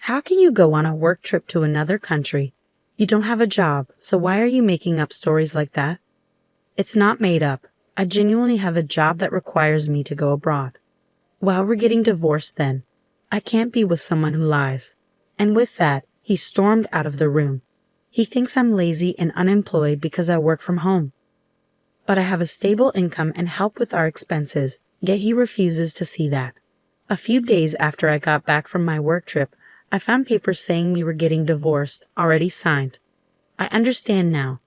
How can you go on a work trip to another country? You don't have a job, so why are you making up stories like that? It's not made up. I genuinely have a job that requires me to go abroad. Well, we're getting divorced then. I can't be with someone who lies. And with that, he stormed out of the room. He thinks I'm lazy and unemployed because I work from home. But I have a stable income and help with our expenses, yet he refuses to see that. A few days after I got back from my work trip, I found papers saying we were getting divorced, already signed. I understand now.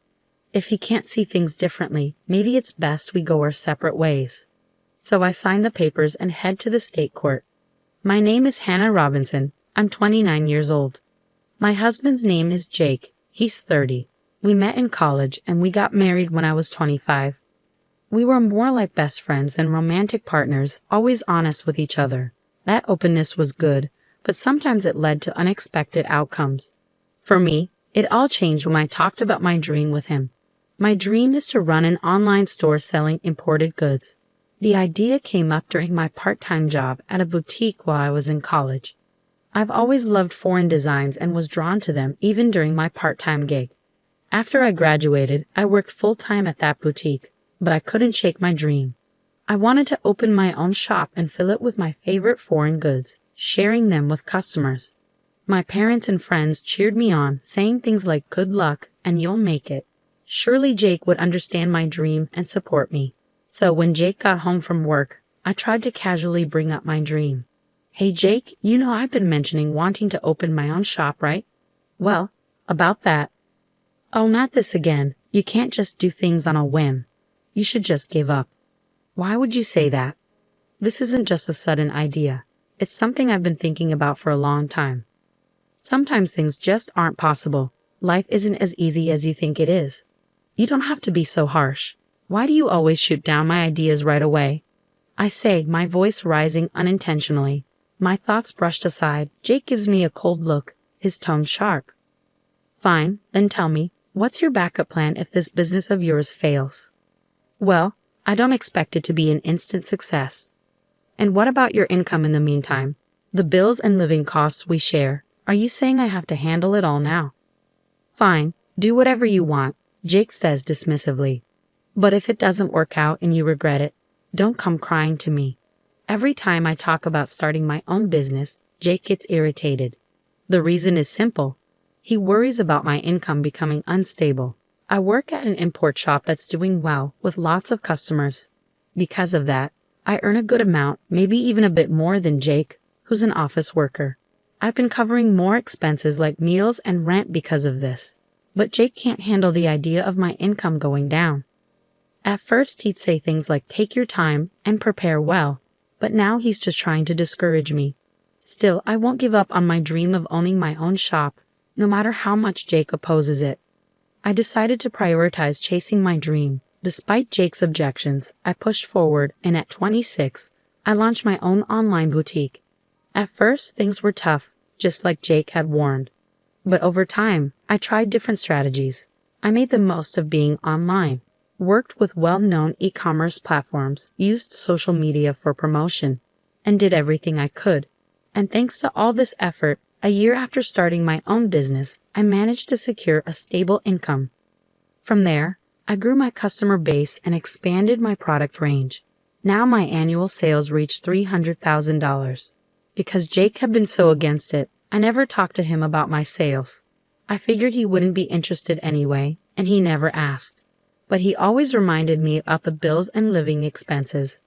If he can't see things differently, maybe it's best we go our separate ways. So I signed the papers and head to the state court. My name is Hannah Robinson. I'm 29 years old. My husband's name is Jake. He's 30. We met in college and we got married when I was 25. We were more like best friends than romantic partners, always honest with each other. That openness was good, but sometimes it led to unexpected outcomes. For me, it all changed when I talked about my dream with him. My dream is to run an online store selling imported goods. The idea came up during my part-time job at a boutique while I was in college. I've always loved foreign designs and was drawn to them even during my part-time gig. After I graduated, I worked full-time at that boutique, but I couldn't shake my dream. I wanted to open my own shop and fill it with my favorite foreign goods, sharing them with customers. My parents and friends cheered me on, saying things like "good luck" and "you'll make it." Surely Jake would understand my dream and support me. So when Jake got home from work, I tried to casually bring up my dream. "Hey Jake, you know I've been mentioning wanting to open my own shop, right?" "Well, about that." "Oh, not this again. You can't just do things on a whim. You should just give up." "Why would you say that?" "This isn't just a sudden idea. It's something I've been thinking about for a long time. Sometimes things just aren't possible. Life isn't as easy as you think it is. You don't have to be so harsh. Why do you always shoot down my ideas right away?" I say, my voice rising unintentionally. My thoughts brushed aside. Jake gives me a cold look, his tone sharp. "Fine, then tell me, what's your backup plan if this business of yours fails?" "Well, I don't expect it to be an instant success." "And what about your income in the meantime? The bills and living costs we share. Are you saying I have to handle it all now?" "Fine, do whatever you want," Jake says dismissively. "But if it doesn't work out and you regret it, don't come crying to me." Every time I talk about starting my own business, Jake gets irritated. The reason is simple. He worries about my income becoming unstable. I work at an import shop that's doing well with lots of customers. Because of that, I earn a good amount, maybe even a bit more than Jake, who's an office worker. I've been covering more expenses like meals and rent because of this. But Jake can't handle the idea of my income going down. At first he'd say things like "take your time" and "prepare well," but now he's just trying to discourage me. Still, I won't give up on my dream of owning my own shop, no matter how much Jake opposes it. I decided to prioritize chasing my dream. Despite Jake's objections, I pushed forward, and at 26, I launched my own online boutique. At first, things were tough, just like Jake had warned. But over time, I tried different strategies. I made the most of being online, worked with well-known e-commerce platforms, used social media for promotion, and did everything I could. And thanks to all this effort, a year after starting my own business, I managed to secure a stable income. From there, I grew my customer base and expanded my product range. Now my annual sales reached $300,000. Because Jake had been so against it, I never talked to him about my sales. I figured he wouldn't be interested anyway, and he never asked. But he always reminded me about the bills and living expenses.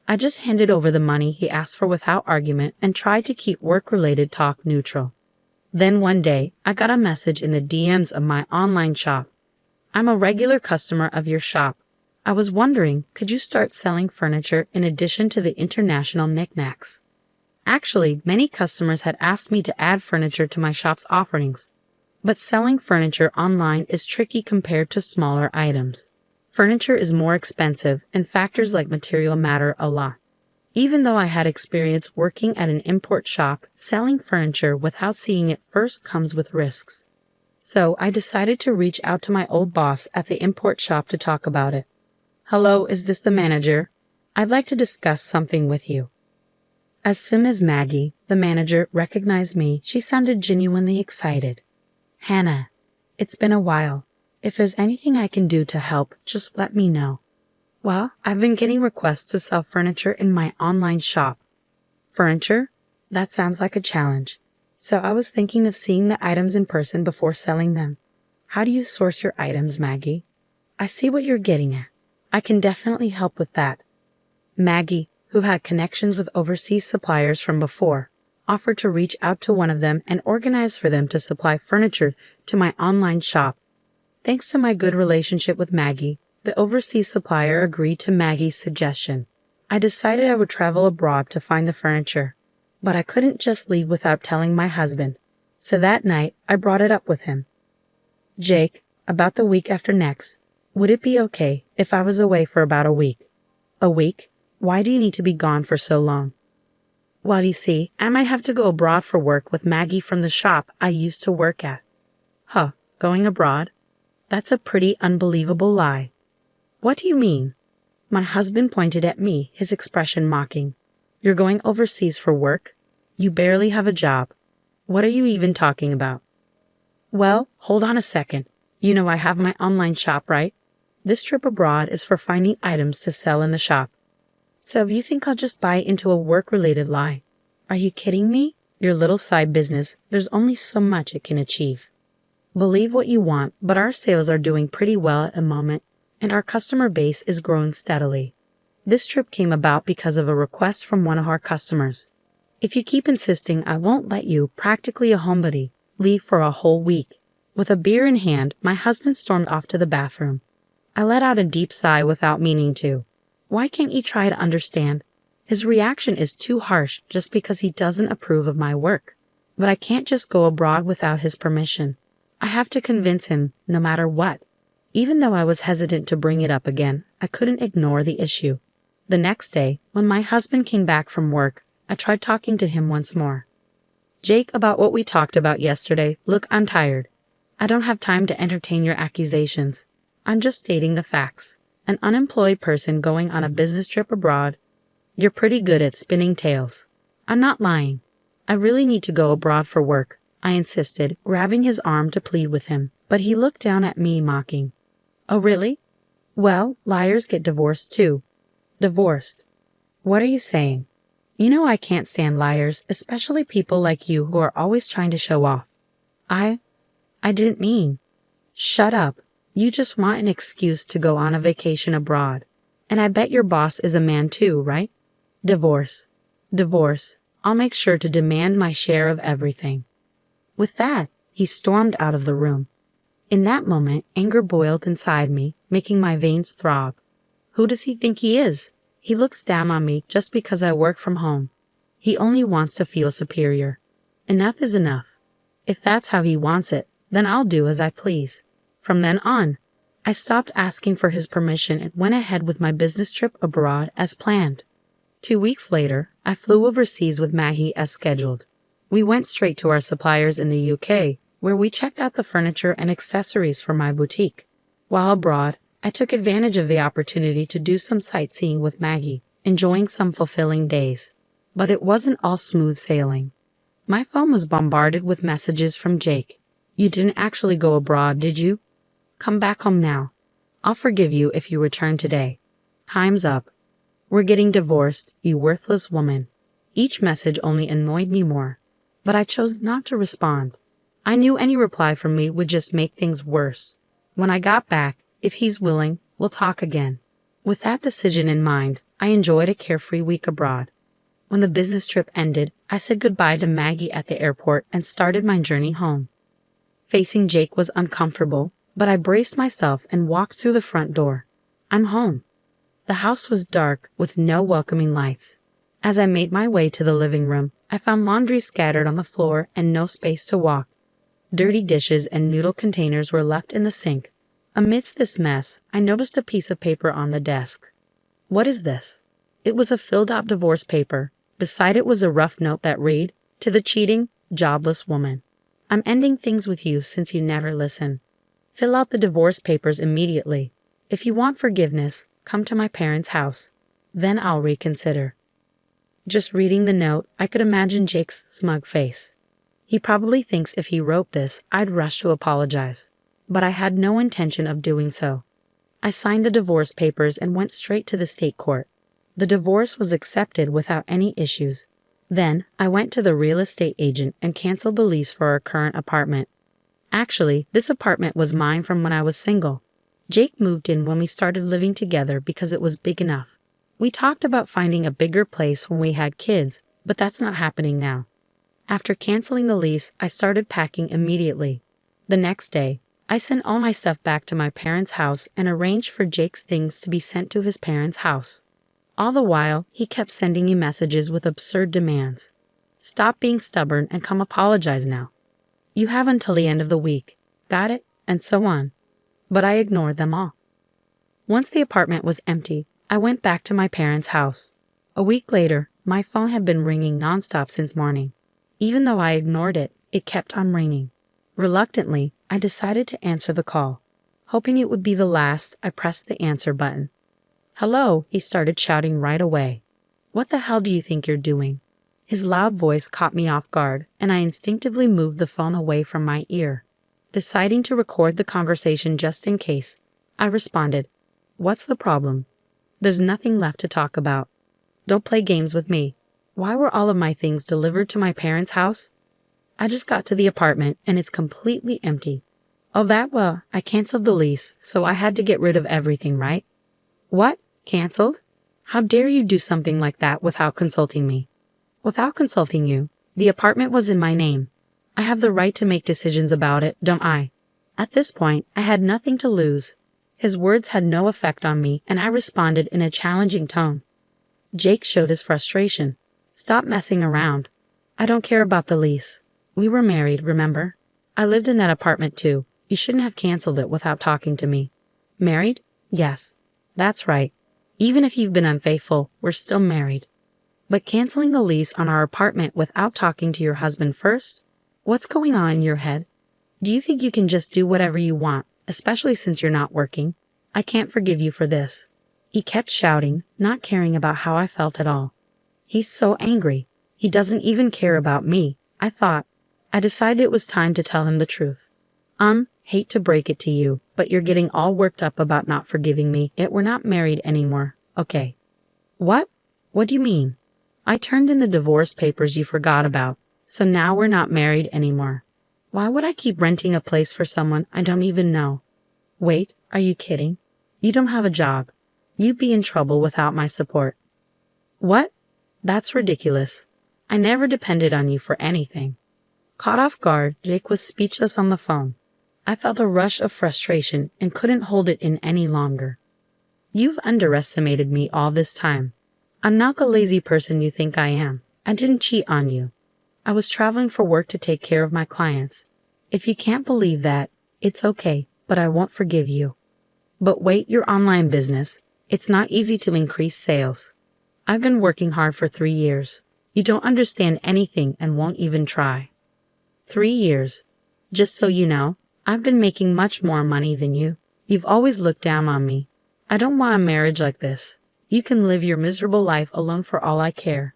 I just handed over the money he asked for without argument and tried to keep work-related talk neutral. Then one day, I got a message in the DMs of my online shop. "I'm a regular customer of your shop. I was wondering, could you start selling furniture in addition to the international knickknacks?" Actually, many customers had asked me to add furniture to my shop's offerings. But selling furniture online is tricky compared to smaller items. Furniture is more expensive, and factors like material matter a lot. Even though I had experience working at an import shop, selling furniture without seeing it first comes with risks. So I decided to reach out to my old boss at the import shop to talk about it. "Hello, is this the manager? I'd like to discuss something with you." As soon as Maggie, the manager, recognized me, she sounded genuinely excited. Hannah, it's been a while. If there's anything I can do to help, just let me know. Well, I've been getting requests to sell furniture in my online shop. Furniture? That sounds like a challenge. So I was thinking of seeing the items in person before selling them. How do you source your items, Maggie? I see what you're getting at. I can definitely help with that. Maggie, who had connections with overseas suppliers from before, offered to reach out to one of them and organize for them to supply furniture to my online shop. Thanks to my good relationship with Maggie, the overseas supplier agreed to Maggie's suggestion. I decided I would travel abroad to find the furniture, but I couldn't just leave without telling my husband. So that night, I brought it up with him. Jake, about the week after next, would it be okay if I was away for about a week? A week? Why do you need to be gone for so long? Well, you see, I might have to go abroad for work with Maggie from the shop I used to work at. Huh, going abroad? That's a pretty unbelievable lie. What do you mean? My husband pointed at me, his expression mocking. You're going overseas for work? You barely have a job. What are you even talking about? Well, hold on a second. You know I have my online shop, right? This trip abroad is for finding items to sell in the shop. So if you think I'll just buy into a work-related lie, are you kidding me? Your little side business, there's only so much it can achieve. Believe what you want, but our sales are doing pretty well at the moment, and our customer base is growing steadily. This trip came about because of a request from one of our customers. If you keep insisting I won't let you, practically a homebody, leave for a whole week. With a beer in hand, my husband stormed off to the bathroom. I let out a deep sigh without meaning to. Why can't you try to understand? His reaction is too harsh just because he doesn't approve of my work. But I can't just go abroad without his permission. I have to convince him, no matter what. Even though I was hesitant to bring it up again, I couldn't ignore the issue. The next day, when my husband came back from work, I tried talking to him once more. Jake, about what we talked about yesterday, look, I'm tired. I don't have time to entertain your accusations. I'm just stating the facts. An unemployed person going on a business trip abroad. You're pretty good at spinning tales. I'm not lying. I really need to go abroad for work, I insisted, grabbing his arm to plead with him, but he looked down at me mocking. Oh, really? Well, liars get divorced too. Divorced? What are you saying? You know I can't stand liars, especially people like you who are always trying to show off. I didn't mean. Shut up. You just want an excuse to go on a vacation abroad. And I bet your boss is a man too, right? Divorce. Divorce. I'll make sure to demand my share of everything. With that, he stormed out of the room. In that moment, anger boiled inside me, making my veins throb. Who does he think he is? He looks down on me just because I work from home. He only wants to feel superior. Enough is enough. If that's how he wants it, then I'll do as I please. From then on, I stopped asking for his permission and went ahead with my business trip abroad as planned. 2 weeks later, I flew overseas with Maggie as scheduled. We went straight to our suppliers in the UK, where we checked out the furniture and accessories for my boutique. While abroad, I took advantage of the opportunity to do some sightseeing with Maggie, enjoying some fulfilling days. But it wasn't all smooth sailing. My phone was bombarded with messages from Jake. You didn't actually go abroad, did you? Come back home now. I'll forgive you if you return today. Time's up. We're getting divorced, you worthless woman. Each message only annoyed me more, but I chose not to respond. I knew any reply from me would just make things worse. When I got back, if he's willing, we'll talk again. With that decision in mind, I enjoyed a carefree week abroad. When the business trip ended, I said goodbye to Maggie at the airport and started my journey home. Facing Jake was uncomfortable, but I braced myself and walked through the front door. I'm home. The house was dark, with no welcoming lights. As I made my way to the living room, I found laundry scattered on the floor and no space to walk. Dirty dishes and noodle containers were left in the sink. Amidst this mess, I noticed a piece of paper on the desk. What is this? It was a filled-out divorce paper. Beside it was a rough note that read, "To the cheating, jobless woman. I'm ending things with you since you never listen. Fill out the divorce papers immediately. If you want forgiveness, come to my parents' house. Then I'll reconsider." Just reading the note, I could imagine Jake's smug face. He probably thinks if he wrote this, I'd rush to apologize. But I had no intention of doing so. I signed the divorce papers and went straight to the state court. The divorce was accepted without any issues. Then, I went to the real estate agent and canceled the lease for our current apartment. Actually, this apartment was mine from when I was single. Jake moved in when we started living together because it was big enough. We talked about finding a bigger place when we had kids, but that's not happening now. After canceling the lease, I started packing immediately. The next day, I sent all my stuff back to my parents' house and arranged for Jake's things to be sent to his parents' house. All the while, he kept sending me messages with absurd demands. Stop being stubborn and come apologize now. You have until the end of the week. Got it? And so on. But I ignored them all. Once the apartment was empty, I went back to my parents' house. A week later, my phone had been ringing nonstop since morning. Even though I ignored it, it kept on ringing. Reluctantly, I decided to answer the call. Hoping it would be the last, I pressed the answer button. "Hello," he started shouting right away. "What the hell do you think you're doing?" His loud voice caught me off guard, and I instinctively moved the phone away from my ear. Deciding to record the conversation just in case, I responded, "What's the problem? There's nothing left to talk about. Don't play games with me. Why were all of my things delivered to my parents' house? I just got to the apartment and it's completely empty. Oh, I canceled the lease, so I had to get rid of everything, right?" "What? Canceled? How dare you do something like that without consulting me?" "Without consulting you? The apartment was in my name. I have the right to make decisions about it, don't I?" At this point, I had nothing to lose. His words had no effect on me, and I responded in a challenging tone. Jake showed his frustration. "Stop messing around. I don't care about the lease. We were married, remember? I lived in that apartment too. You shouldn't have canceled it without talking to me." "Married? Yes. That's right. Even if you've been unfaithful, we're still married. But canceling the lease on our apartment without talking to your husband first? What's going on in your head? Do you think you can just do whatever you want, especially since you're not working? I can't forgive you for this." He kept shouting, not caring about how I felt at all. He's so angry. He doesn't even care about me, I thought. I decided it was time to tell him the truth. Hate to break it to you, but you're getting all worked up about not forgiving me. We're not married anymore, okay?" "What? What do you mean?" "I turned in the divorce papers you forgot about, so now we're not married anymore. Why would I keep renting a place for someone I don't even know?" "Wait, are you kidding? You don't have a job. You'd be in trouble without my support." "What? That's ridiculous. I never depended on you for anything." Caught off guard, Jake was speechless on the phone. I felt a rush of frustration and couldn't hold it in any longer. "You've underestimated me all this time. I'm not the lazy person you think I am. I didn't cheat on you. I was traveling for work to take care of my clients. If you can't believe that, it's okay, but I won't forgive you." "But wait, your online business. It's not easy to increase sales. I've been working hard for 3 years. You don't understand anything and won't even try." 3 years. Just so you know, I've been making much more money than you. You've always looked down on me. I don't want a marriage like this. You can live your miserable life alone for all I care.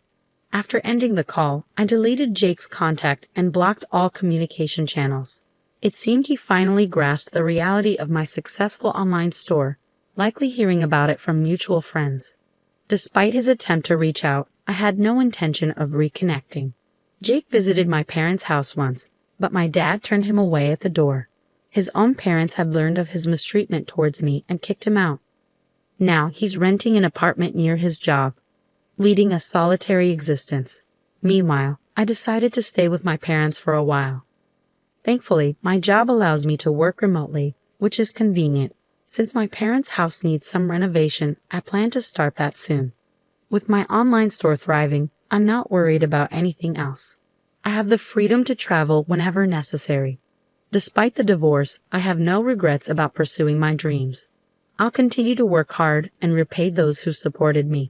After ending the call, I deleted Jake's contact and blocked all communication channels. It seemed he finally grasped the reality of my successful online store, likely hearing about it from mutual friends. Despite his attempt to reach out, I had no intention of reconnecting. Jake visited my parents' house once, but my dad turned him away at the door. His own parents had learned of his mistreatment towards me and kicked him out. Now he's renting an apartment near his job, leading a solitary existence. Meanwhile, I decided to stay with my parents for a while. Thankfully, my job allows me to work remotely, which is convenient. Since my parents' house needs some renovation, I plan to start that soon. With my online store thriving, I'm not worried about anything else. I have the freedom to travel whenever necessary. Despite the divorce, I have no regrets about pursuing my dreams. I'll continue to work hard and repay those who supported me.